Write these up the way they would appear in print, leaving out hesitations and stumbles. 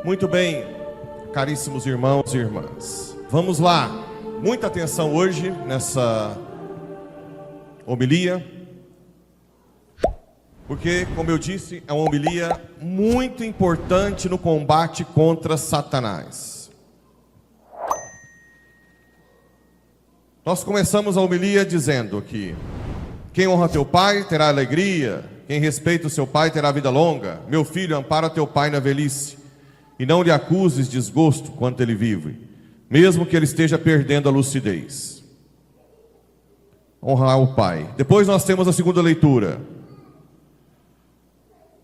Muito bem, caríssimos irmãos e irmãs. Vamos lá, muita atenção hoje nessa homilia, porque, como eu disse, é uma homilia muito importante no combate contra Satanás. Nós começamos a homilia dizendo que quem honra teu pai terá alegria, quem respeita o seu pai terá vida longa. Meu filho, ampara teu pai na velhice, e não lhe acuses desgosto quanto ele vive, mesmo que ele esteja perdendo a lucidez. Honrar o pai. Depois nós temos a segunda leitura.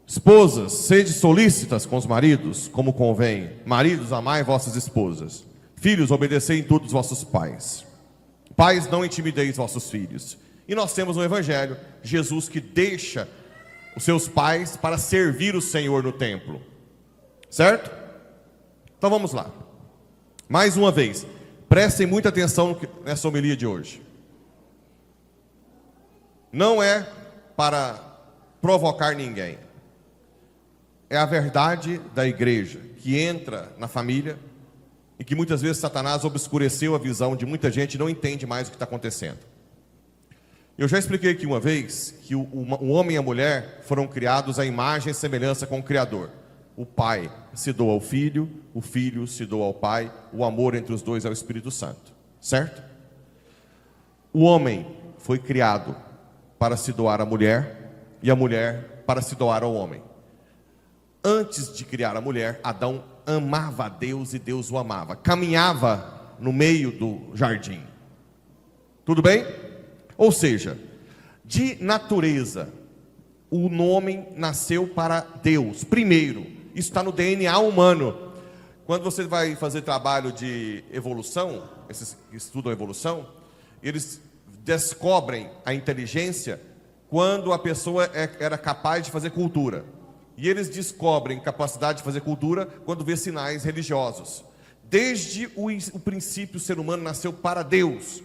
Esposas, sede solícitas com os maridos, como convém. Maridos, amai vossas esposas. Filhos, obedecei em tudo os vossos pais. Pais, não intimideis vossos filhos. E nós temos no Evangelho, Jesus que deixa os seus pais para servir o Senhor no templo. Certo? Então vamos lá. Mais uma vez, prestem muita atenção nessa homilia de hoje. Não é para provocar ninguém. É a verdade da igreja que entra na família e que muitas vezes Satanás obscureceu a visão de muita gente e não entende mais o que está acontecendo. Eu já expliquei aqui uma vez que o homem e a mulher foram criados à imagem e semelhança com o Criador. O pai se doa ao filho, o filho se doa ao pai, o amor entre os dois é o Espírito Santo, certo? O homem foi criado para se doar à mulher e a mulher para se doar ao homem. Antes de criar a mulher, Adão amava a Deus e Deus o amava. Caminhava no meio do jardim. Tudo bem? Ou seja, de natureza, o homem nasceu para Deus. Primeiro, isso está no DNA humano. Quando você vai fazer trabalho de evolução, esses que estudam evolução, eles descobrem a inteligência quando a pessoa era capaz de fazer cultura. E eles descobrem capacidade de fazer cultura quando vê sinais religiosos. Desde o princípio, o ser humano nasceu para Deus.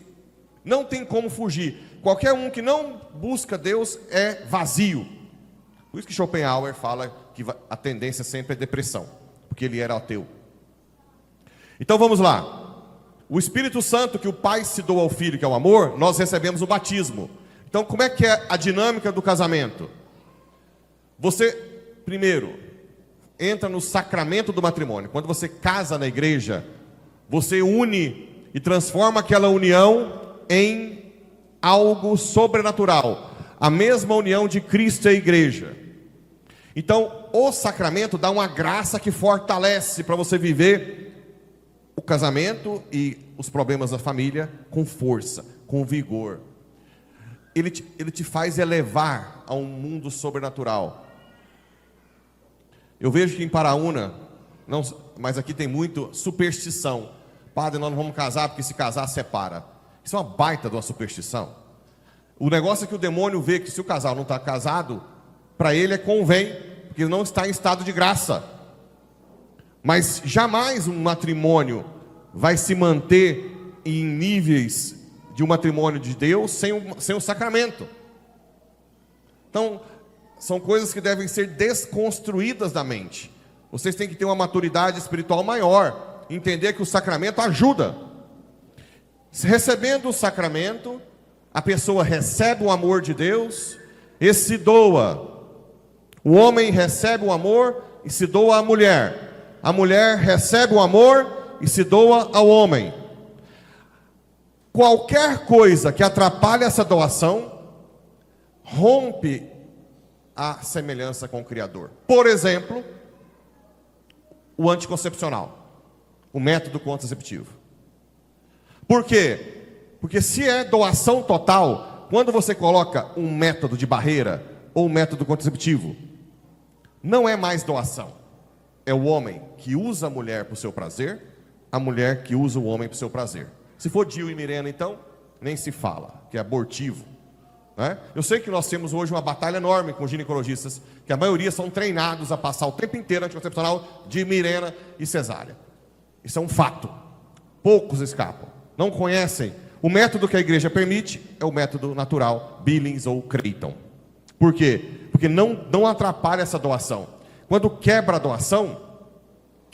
Não tem como fugir. Qualquer um que não busca Deus é vazio. Por isso que Schopenhauer fala que a tendência sempre é depressão, porque ele era ateu. Então vamos lá. O Espírito Santo, que o pai se doa ao filho, que é o amor, nós recebemos o batismo. Então como é que é a dinâmica do casamento? Você, primeiro, entra no sacramento do matrimônio. Quando você casa na igreja, você une e transforma aquela união em algo sobrenatural. A mesma união de Cristo e a igreja. Então, o sacramento dá uma graça que fortalece para você viver o casamento e os problemas da família com força, com vigor. Ele te faz elevar a um mundo sobrenatural. Eu vejo que em Paraúna, mas aqui tem muito superstição. Padre, nós não vamos casar porque se casar separa. Isso é uma baita de uma superstição. O negócio é que o demônio vê que se o casal não está casado, para ele convém, porque não está em estado de graça. Mas jamais um matrimônio vai se manter em níveis de um matrimônio de Deus sem o sacramento. Então, são coisas que devem ser desconstruídas da mente. Vocês têm que ter uma maturidade espiritual maior, entender que o sacramento ajuda. Recebendo o sacramento, a pessoa recebe o amor de Deus e se doa. O homem recebe o amor e se doa à mulher. A mulher recebe o amor e se doa ao homem. Qualquer coisa que atrapalhe essa doação, rompe a semelhança com o Criador. Por exemplo, o anticoncepcional, o método contraceptivo. Por quê? Porque se é doação total, quando você coloca um método de barreira ou um método contraceptivo, não é mais doação. É o homem que usa a mulher para o seu prazer, a mulher que usa o homem para o seu prazer. Se for Dio e Mirena, então, nem se fala, que é abortivo. Né? Eu sei que nós temos hoje uma batalha enorme com ginecologistas, que a maioria são treinados a passar o tempo inteiro anticoncepcional de Mirena e cesárea. Isso é um fato. Poucos escapam. Não conhecem. O método que a igreja permite é o método natural, Billings ou Creighton. Por quê? Porque não atrapalha essa doação. Quando quebra a doação,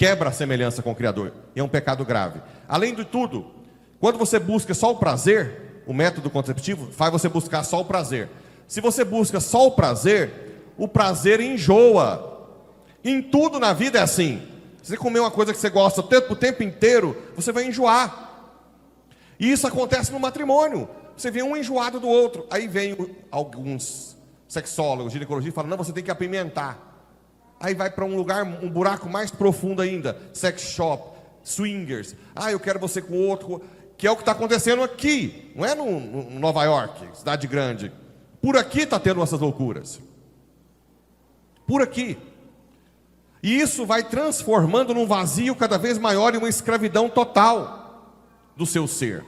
quebra a semelhança com o Criador, e é um pecado grave. Além de tudo, quando você busca só o prazer, o método contraceptivo faz você buscar só o prazer. Se você busca só o prazer enjoa. Em tudo na vida é assim. Se você comer uma coisa que você gosta o tempo inteiro, você vai enjoar. E isso acontece no matrimônio. Você vê um enjoado do outro. Aí vem alguns sexólogos, ginecologistas, e falam, não, você tem que apimentar. Aí vai para um lugar, um buraco mais profundo ainda. Sex shop, swingers. Ah, eu quero você com outro. Que é o que está acontecendo aqui. Não é no Nova York, cidade grande. Por aqui está tendo essas loucuras. Por aqui. E isso vai transformando num vazio cada vez maior e uma escravidão total do seu ser.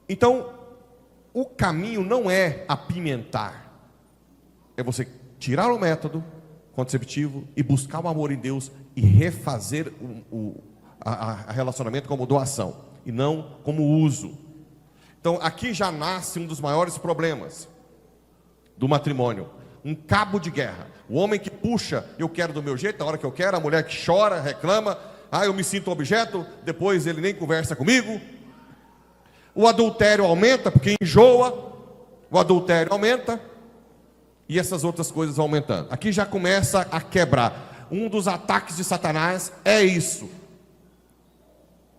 Então, o caminho não é apimentar. É você tirar o método contraceptivo e buscar o amor em Deus e refazer o relacionamento como doação e não como uso. Então, aqui já nasce um dos maiores problemas do matrimônio. Um cabo de guerra. O homem que puxa, eu quero do meu jeito, na hora que eu quero. A mulher que chora, reclama. Ah, eu me sinto objeto. Depois ele nem conversa comigo. O adultério aumenta, porque enjoa. O adultério aumenta. E essas outras coisas vão aumentando. Aqui já começa a quebrar. Um dos ataques de Satanás é isso.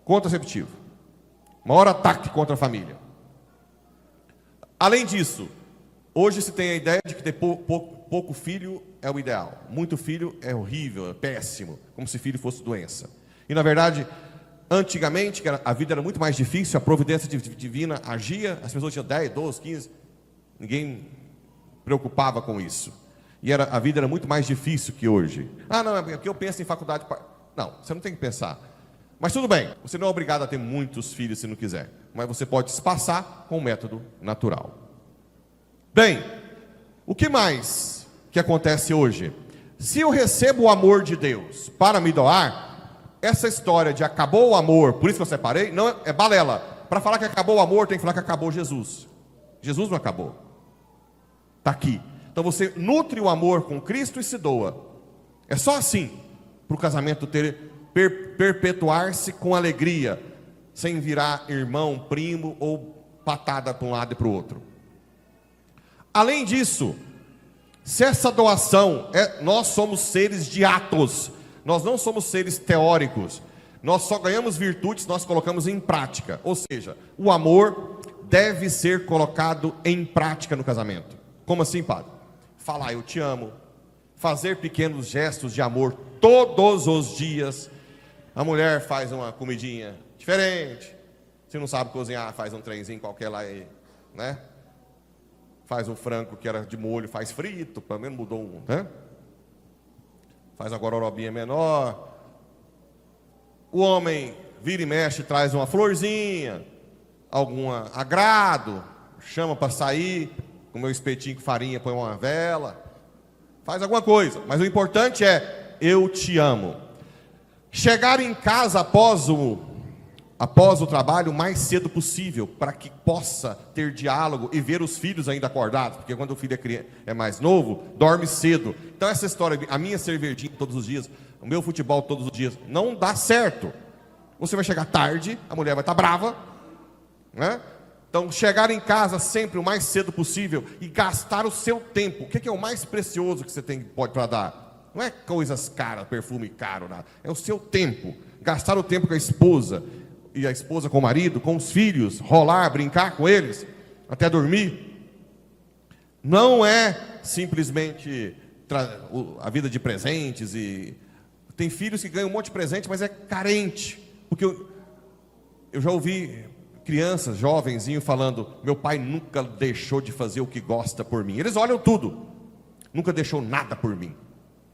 Contraceptivo. Maior ataque contra a família. Além disso, hoje se tem a ideia de que ter pouco filho é o ideal. Muito filho é horrível, é péssimo. Como se filho fosse doença. E na verdade, antigamente, a vida era muito mais difícil, a providência divina agia, as pessoas tinham 10, 12, 15, ninguém preocupava com isso. E a vida era muito mais difícil que hoje. Ah, não, é porque eu penso em faculdade. Não, você não tem que pensar. Mas tudo bem, você não é obrigado a ter muitos filhos se não quiser. Mas você pode se passar com o método natural. Bem, o que mais que acontece hoje? Se eu recebo o amor de Deus para me doar, essa história de acabou o amor, por isso que eu separei, não é balela. Para falar que acabou o amor, tem que falar que acabou Jesus. Jesus não acabou. Está aqui. Então você nutre o amor com Cristo e se doa. É só assim para o casamento perpetuar-se com alegria, sem virar irmão, primo ou patada para um lado e para o outro. Além disso, se essa doação, nós somos seres de atos, nós não somos seres teóricos, nós só ganhamos virtudes se nós colocamos em prática, ou seja, o amor deve ser colocado em prática no casamento. Como assim, padre? Falar eu te amo, fazer pequenos gestos de amor todos os dias. A mulher faz uma comidinha diferente, se não sabe cozinhar, faz um trenzinho qualquer lá, né? Faz um frango que era de molho, faz frito, pelo menos mudou um, né? Faz uma gororobinha menor. O homem vira e mexe, traz uma florzinha, algum agrado, chama para sair, com meu espetinho com farinha, põe uma vela, faz alguma coisa. Mas o importante é, eu te amo. Chegar em casa após o trabalho o mais cedo possível, para que possa ter diálogo e ver os filhos ainda acordados, porque quando o filho é mais novo, dorme cedo. Então essa história, a minha cervejinha todos os dias, o meu futebol todos os dias, não dá certo. Você vai chegar tarde, a mulher vai estar brava, né? Então chegar em casa sempre o mais cedo possível e gastar o seu tempo. O que é o mais precioso que você pode para dar? Não é coisas caras, perfume caro, nada. É o seu tempo. Gastar o tempo com a esposa, e a esposa com o marido, com os filhos, rolar, brincar com eles, até dormir. Não é simplesmente a vida de presentes. E tem filhos que ganham um monte de presente, mas é carente. Porque eu já ouvi crianças, jovenzinho, falando, meu pai nunca deixou de fazer o que gosta por mim. Eles olham tudo. Nunca deixou nada por mim.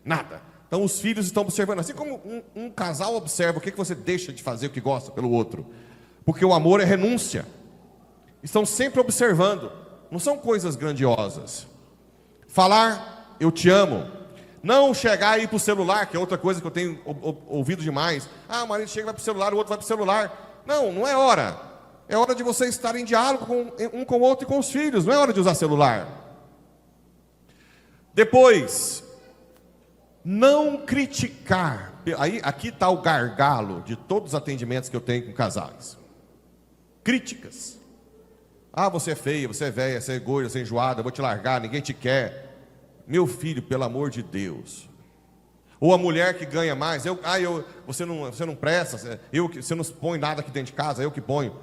Nada. Então os filhos estão observando, assim como um casal observa o que você deixa de fazer o que gosta pelo outro, porque o amor é renúncia. Estão sempre observando, não são coisas grandiosas. Falar eu te amo, não chegar e ir para o celular, que é outra coisa que eu tenho ouvido demais. Ah, o marido chega e vai para o celular, o outro vai para o celular. Não, não é hora. É hora de você estar em diálogo um com o outro e com os filhos, não é hora de usar celular. Depois, Não criticar. Aqui está o gargalo de todos os atendimentos que eu tenho com casais. Críticas. Ah, você é feia, você é velha, você é gorda, você é enjoada, eu vou te largar, ninguém te quer. Meu filho, pelo amor de Deus. Ou a mulher que ganha mais, você não presta, você não põe nada aqui dentro de casa, eu que ponho.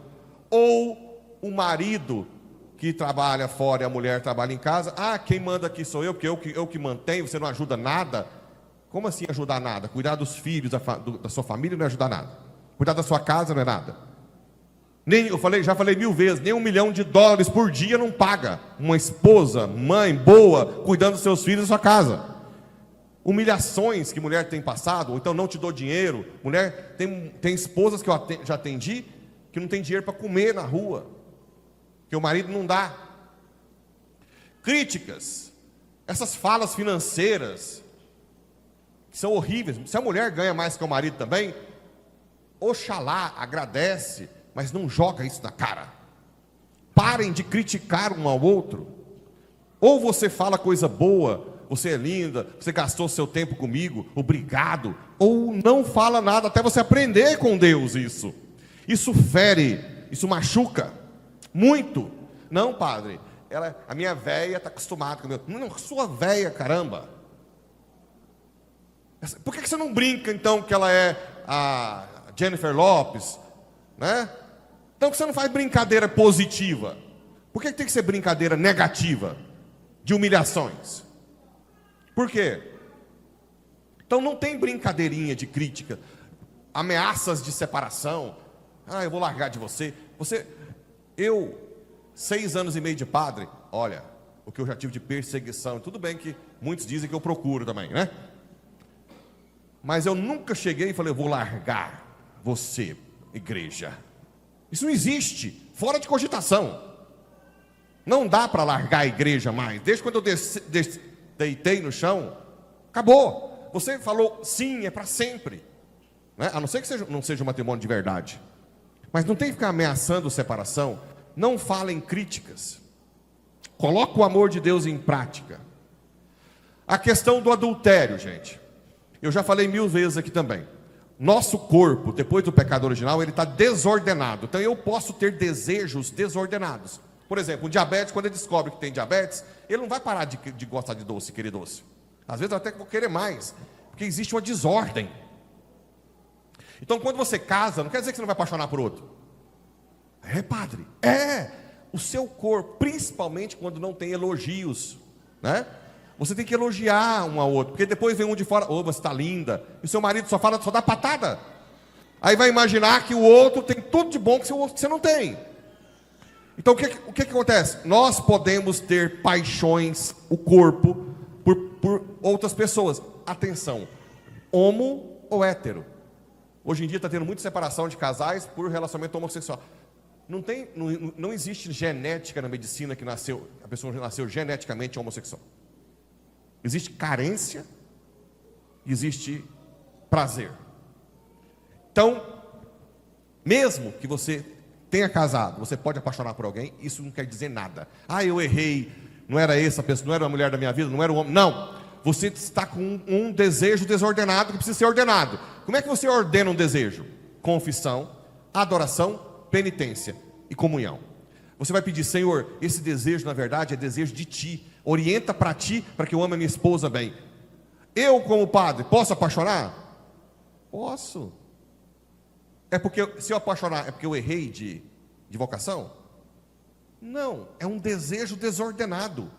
Ou o marido que trabalha fora e a mulher trabalha em casa, quem manda aqui sou eu, porque eu que mantenho, você não ajuda nada. Como assim ajudar nada? Cuidar dos filhos, da sua família não é ajudar nada. Cuidar da sua casa não é nada. Já falei 1000 vezes, nem $1 milhão por dia não paga uma esposa, mãe boa, cuidando dos seus filhos e da sua casa. Humilhações que mulher tem passado, ou então não te dou dinheiro. Mulher, tem esposas que eu já atendi, que não tem dinheiro para comer na rua, que o marido não dá. Críticas, essas falas financeiras, que são horríveis. Se a mulher ganha mais que o marido também, oxalá, agradece, mas não joga isso na cara. Parem de criticar um ao outro. Ou você fala coisa boa, você é linda, você gastou seu tempo comigo, obrigado. Ou não fala nada até você aprender com Deus isso. Isso fere, isso machuca muito. Não, padre, a minha véia está acostumada com o meu. Não, sua véia, caramba. Por que você não brinca então que ela é a Jennifer Lopes, né? Então que você não faz brincadeira positiva? Por que tem que ser brincadeira negativa, de humilhações? Por quê? Então não tem brincadeirinha de crítica, ameaças de separação. Eu vou largar de você. 6 anos e meio de padre, olha, o que eu já tive de perseguição. Tudo bem que muitos dizem que eu procuro também, né? Mas eu nunca cheguei e falei, eu vou largar você, igreja. Isso não existe, fora de cogitação. Não dá para largar a igreja mais. Desde quando eu deitei no chão, acabou. Você falou sim, é para sempre, né? A não ser que não seja um matrimônio de verdade. Mas não tem que ficar ameaçando separação. Não falem críticas. Coloca o amor de Deus em prática. A questão do adultério, gente. Eu já falei 1000 vezes aqui também. Nosso corpo, depois do pecado original, ele está desordenado. Então eu posso ter desejos desordenados. Por exemplo, um diabético, quando ele descobre que tem diabetes, ele não vai parar de gostar de doce, querer doce. Às vezes eu até vou querer mais, porque existe uma desordem. Então quando você casa, não quer dizer que você não vai apaixonar por outro. Padre, o seu corpo, principalmente quando não tem elogios, né? Você tem que elogiar um ao outro, porque depois vem um de fora, você está linda, e o seu marido só dá patada. Aí vai imaginar que o outro tem tudo de bom que você não tem. Então o que acontece? Nós podemos ter paixões, o corpo, por outras pessoas. Atenção, homo ou hétero. Hoje em dia está tendo muita separação de casais por relacionamento homossexual. Não existe genética na medicina que a pessoa nasceu geneticamente homossexual. Existe carência, existe prazer. Então, mesmo que você tenha casado, você pode apaixonar por alguém, isso não quer dizer nada. Eu errei, não era essa pessoa, não era a mulher da minha vida, não era o homem. Não, você está com um desejo desordenado que precisa ser ordenado. Como é que você ordena um desejo? Confissão, adoração, penitência e comunhão. Você vai pedir, Senhor, esse desejo na verdade é desejo de Ti. Orienta para Ti, para que eu ame a minha esposa bem. Eu como padre, posso apaixonar? Posso. Se eu apaixonar, é porque eu errei de vocação? Não, é um desejo desordenado.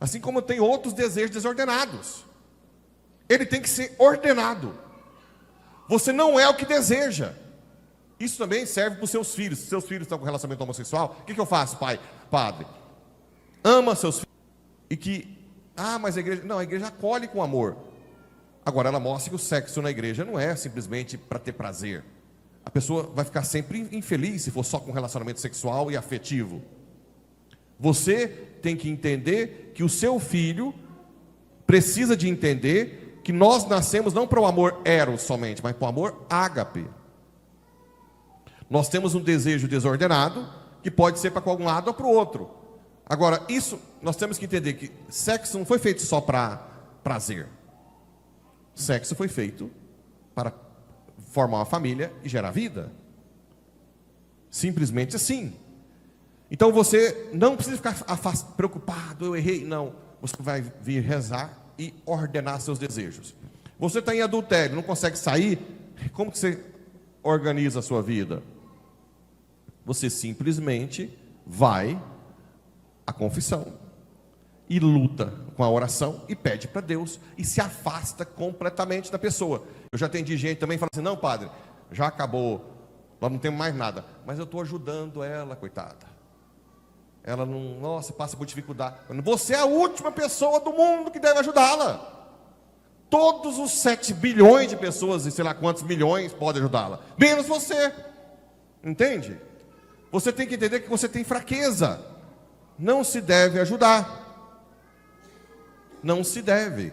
Assim como tem outros desejos desordenados. Ele tem que ser ordenado. Você não é o que deseja. Isso também serve para os seus filhos. Se seus filhos estão com relacionamento homossexual, o que eu faço, padre? Ama seus filhos. E que, mas a igreja acolhe com amor. Agora ela mostra que o sexo na igreja não é simplesmente para ter prazer. A pessoa vai ficar sempre infeliz se for só com relacionamento sexual e afetivo. Você tem que entender que o seu filho precisa de entender que nós nascemos não para o amor eros somente, mas para o amor ágape. Nós temos um desejo desordenado que pode ser para um lado ou para o outro. Agora, isso nós temos que entender que sexo não foi feito só para prazer. Sexo foi feito para formar uma família e gerar vida. Simplesmente assim. Então você não precisa ficar preocupado, eu errei. Não, você vai vir rezar e ordenar seus desejos. Você está em adultério, não consegue sair, como que você organiza a sua vida? Você simplesmente vai à confissão e luta com a oração e pede para Deus e se afasta completamente da pessoa. Eu já atendi gente também que fala assim: não, padre, já acabou, nós não temos mais nada, mas eu estou ajudando ela, coitada. Ela não, nossa, passa por dificuldade. Você é a última pessoa do mundo que deve ajudá-la. Todos os 7 bilhões de pessoas, e sei lá quantos milhões, podem ajudá-la, menos você. Entende? Você tem que entender que você tem fraqueza. Não se deve ajudar. Não se deve.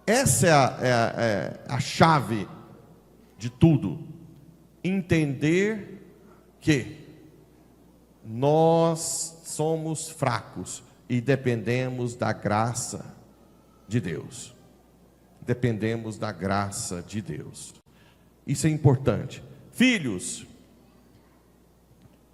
Essa é a chave de tudo. Entender que nós somos fracos e dependemos da graça de Deus. Dependemos da graça de Deus. Isso é importante. Filhos,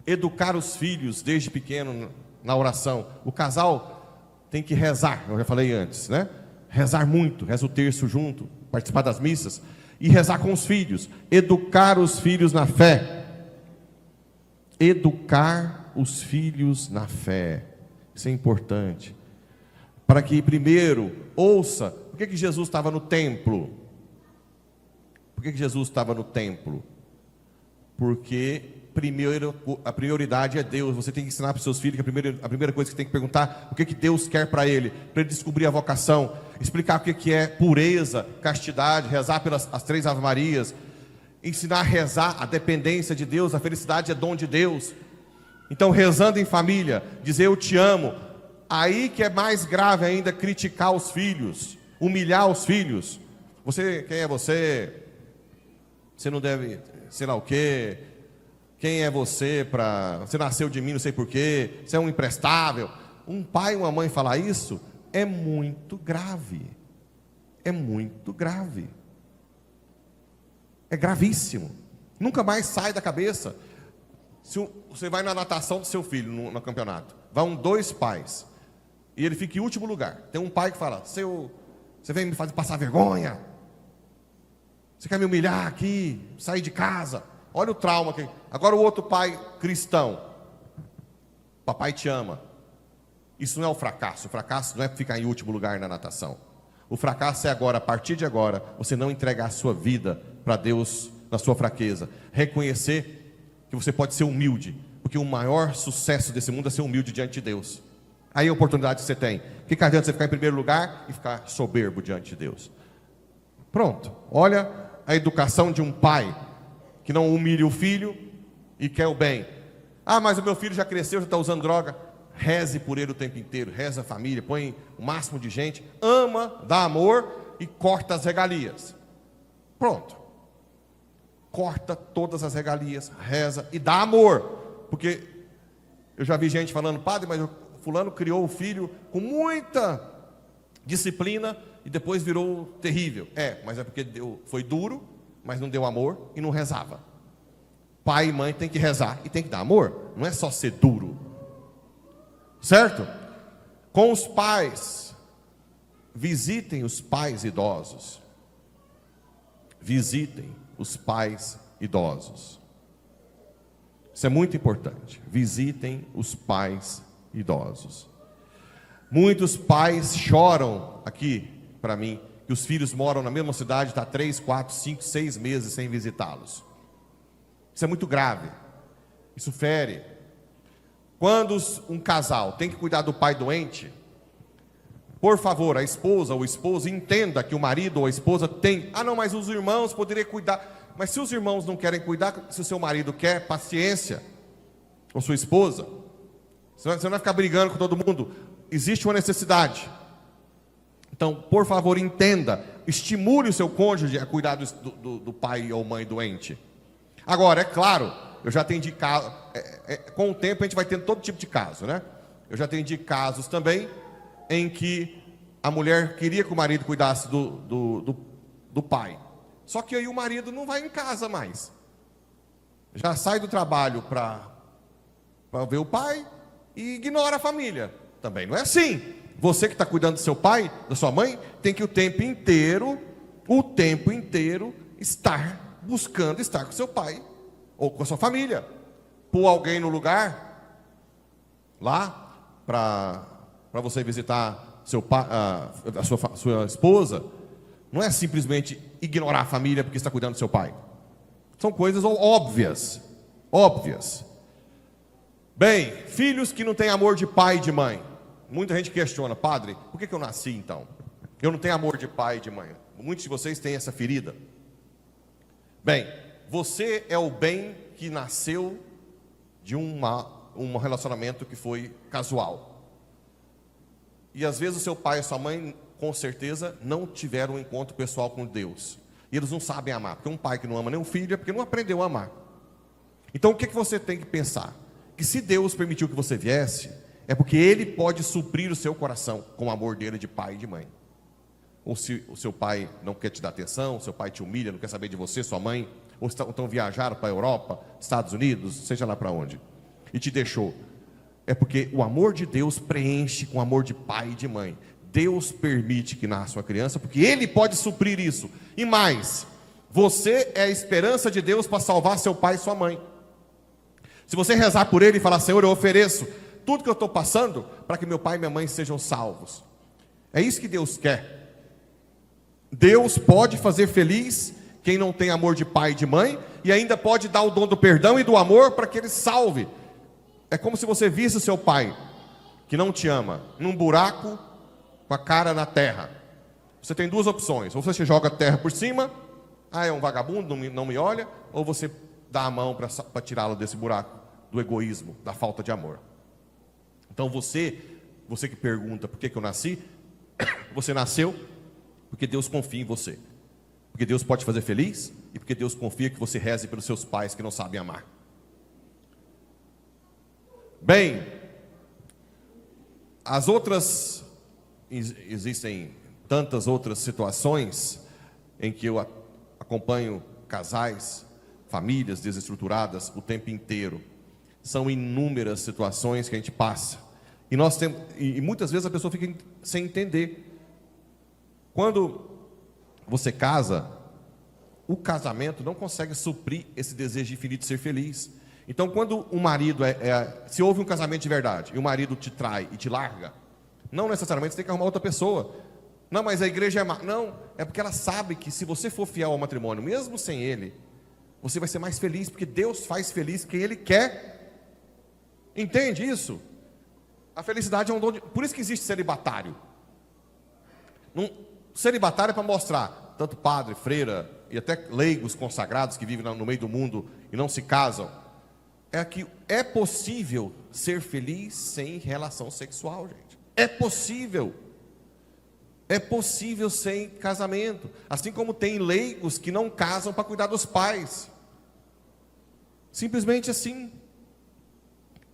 educar os filhos desde pequeno na oração. O casal tem que rezar, eu já falei antes, né? Rezar muito, reza o terço junto, participar das missas e rezar com os filhos. Educar os filhos na fé. Educar os filhos na fé. Isso é importante. Para que primeiro ouça. Por que Jesus estava no templo? Por que Jesus estava no templo? Porque primeiro, a prioridade é Deus. Você tem que ensinar para os seus filhos que a primeira coisa que tem que perguntar: o que Deus quer para ele descobrir a vocação, explicar o que é pureza, castidade, rezar pelas as 3 Ave Marias, ensinar a rezar a dependência de Deus, a felicidade é dom de Deus. Então, rezando em família, dizer eu te amo. Aí que é mais grave ainda criticar os filhos, humilhar os filhos. Quem é você? Você não deve, sei lá o quê. Quem é você para... Você nasceu de mim, não sei porquê. Você é um imprestável. Um pai e uma mãe falar isso é muito grave. É muito grave. É gravíssimo. Nunca mais sai da cabeça. Se você vai na natação do seu filho no campeonato, vão 2 pais e ele fica em último lugar. Tem um pai que fala: você vem me fazer passar vergonha? Você quer me humilhar aqui? Sair de casa? Olha o trauma aqui. Agora o outro pai cristão: papai te ama. Isso não é o fracasso. O fracasso não é ficar em último lugar na natação. O fracasso é agora, a partir de agora, você não entregar a sua vida para Deus na sua fraqueza. Reconhecer que você pode ser humilde, porque o maior sucesso desse mundo é ser humilde diante de Deus. Aí a oportunidade que você tem. O que adianta você ficar em primeiro lugar e ficar soberbo diante de Deus? Pronto. Olha a educação de um pai que não humilha o filho e quer o bem. Ah, mas o meu filho já cresceu, já está usando droga. Reze por ele o tempo inteiro, reza a família, põe o máximo de gente, ama, dá amor e corta as regalias. Pronto. Corta todas as regalias, reza e dá amor. Porque eu já vi gente falando: padre, mas o fulano criou o filho com muita disciplina e depois virou terrível. Mas é porque foi duro, mas não deu amor e não rezava. Pai e mãe tem que rezar e tem que dar amor. Não é só ser duro. Certo? Com os pais, visitem os pais idosos. Visitem os pais idosos. Isso é muito importante. Visitem os pais idosos. Muitos pais choram aqui para mim que os filhos moram na mesma cidade, está 3, 4, 5, 6 meses sem visitá-los. Isso é muito grave. Isso fere. Quando um casal tem que cuidar do pai doente, por favor, a esposa ou o esposo entenda que o marido ou a esposa tem... Ah, não, mas os irmãos poderiam cuidar. Mas se os irmãos não querem cuidar, se o seu marido quer, paciência. Ou sua esposa. Você não vai ficar brigando com todo mundo. Existe uma necessidade. Então, por favor, entenda. Estimule o seu cônjuge a cuidar do pai ou mãe doente. Agora, é claro, eu já atendi casos... com o tempo a gente vai tendo todo tipo de caso, né? Eu já atendi casos também em que a mulher queria que o marido cuidasse do pai. Só que aí o marido não vai em casa mais. Já sai do trabalho para ver o pai e ignora a família. Também não é assim. Você que está cuidando do seu pai, da sua mãe, tem que o tempo inteiro buscando estar com seu pai ou com a sua família. Pôr alguém no lugar lá para você visitar seu pai, a sua esposa, não é simplesmente ignorar a família porque está cuidando do seu pai. São coisas óbvias. Bem, filhos que não têm amor de pai e de mãe. Muita gente questiona: padre, por que eu nasci então? Eu não tenho amor de pai e de mãe. Muitos de vocês têm essa ferida. Bem, você é o bem que nasceu de um relacionamento que foi casual. E às vezes o seu pai e a sua mãe, com certeza, não tiveram um encontro pessoal com Deus. E eles não sabem amar. Porque um pai que não ama nem um filho é porque não aprendeu a amar. Então o que você tem que pensar? Que se Deus permitiu que você viesse, é porque Ele pode suprir o seu coração com o amor dele de pai e de mãe. Ou se o seu pai não quer te dar atenção, o seu pai te humilha, não quer saber de você, sua mãe, ou então viajaram para a Europa, Estados Unidos, seja lá para onde, e te deixou. É porque o amor de Deus preenche com o amor de pai e de mãe. Deus permite que nasça uma criança, porque Ele pode suprir isso. E mais, você é a esperança de Deus para salvar seu pai e sua mãe. Se você rezar por ele e falar: Senhor, eu ofereço tudo que eu estou passando para que meu pai e minha mãe sejam salvos. É isso que Deus quer. Deus pode fazer feliz quem não tem amor de pai e de mãe, e ainda pode dar o dom do perdão e do amor para que ele salve. É como se você visse o seu pai, que não te ama, num buraco com a cara na terra. Você tem duas opções: ou você joga a terra por cima, é um vagabundo, não me olha, ou você dá a mão para tirá-lo desse buraco do egoísmo, da falta de amor. Então você que pergunta por que eu nasci, você nasceu porque Deus confia em você, porque Deus pode te fazer feliz e porque Deus confia que você reze pelos seus pais que não sabem amar. Bem, existem tantas outras situações em que eu acompanho casais, famílias desestruturadas o tempo inteiro. São inúmeras situações que a gente passa. E muitas vezes a pessoa fica sem entender. Quando você casa, o casamento não consegue suprir esse desejo infinito de ser feliz. Então, quando o marido se houve um casamento de verdade e o marido te trai e te larga, não necessariamente você tem que arrumar outra pessoa. Não, mas a igreja é má. Não, é porque ela sabe que se você for fiel ao matrimônio, mesmo sem ele, você vai ser mais feliz, porque Deus faz feliz quem Ele quer. Entende isso? A felicidade é um dom por isso que existe celibatário. Celibatário é para mostrar, tanto padre, freira e até leigos consagrados que vivem no meio do mundo e não se casam, é que é possível ser feliz sem relação sexual, gente. É possível. É possível sem casamento. Assim como tem leigos que não casam para cuidar dos pais. Simplesmente assim.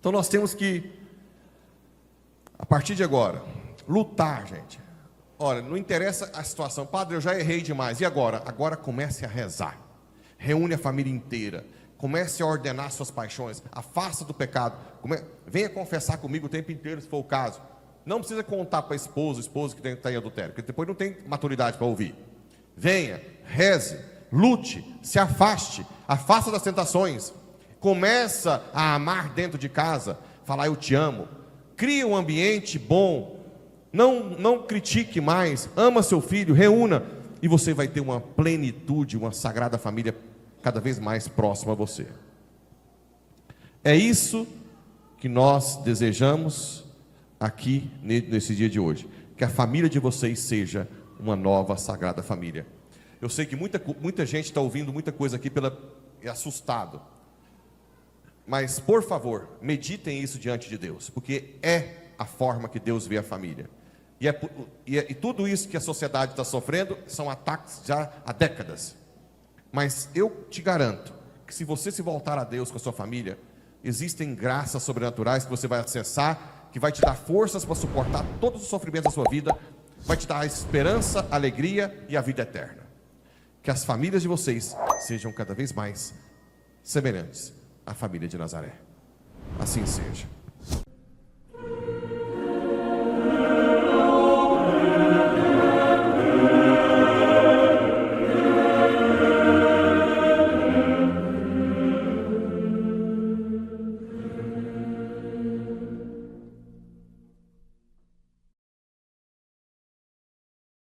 Então nós temos que, a partir de agora, lutar, gente. Olha, não interessa a situação. Padre, eu já errei demais. E agora? Agora comece a rezar. Reúne a família inteira. Comece a ordenar suas paixões. Afasta do pecado. Venha confessar comigo o tempo inteiro, se for o caso. Não precisa contar para esposo que está em adultério, porque depois não tem maturidade para ouvir. Venha, reze, lute, se afaste, afasta das tentações. Começa a amar dentro de casa, falar eu te amo. Cria um ambiente bom. Não critique mais. Ama seu filho, reúna. E você vai ter uma plenitude, uma sagrada família cada vez mais próxima a você. É isso que nós desejamos aqui nesse dia de hoje. Que a família de vocês seja uma nova sagrada família. Eu sei que muita gente está ouvindo muita coisa aqui é assustado. Mas, por favor, meditem isso diante de Deus, porque é a forma que Deus vê a família. E tudo isso que a sociedade está sofrendo são ataques já há décadas. Mas eu te garanto que se você se voltar a Deus com a sua família, existem graças sobrenaturais que você vai acessar, que vai te dar forças para suportar todos os sofrimentos da sua vida, vai te dar a esperança, a alegria e a vida eterna. Que as famílias de vocês sejam cada vez mais semelhantes à família de Nazaré. Assim seja.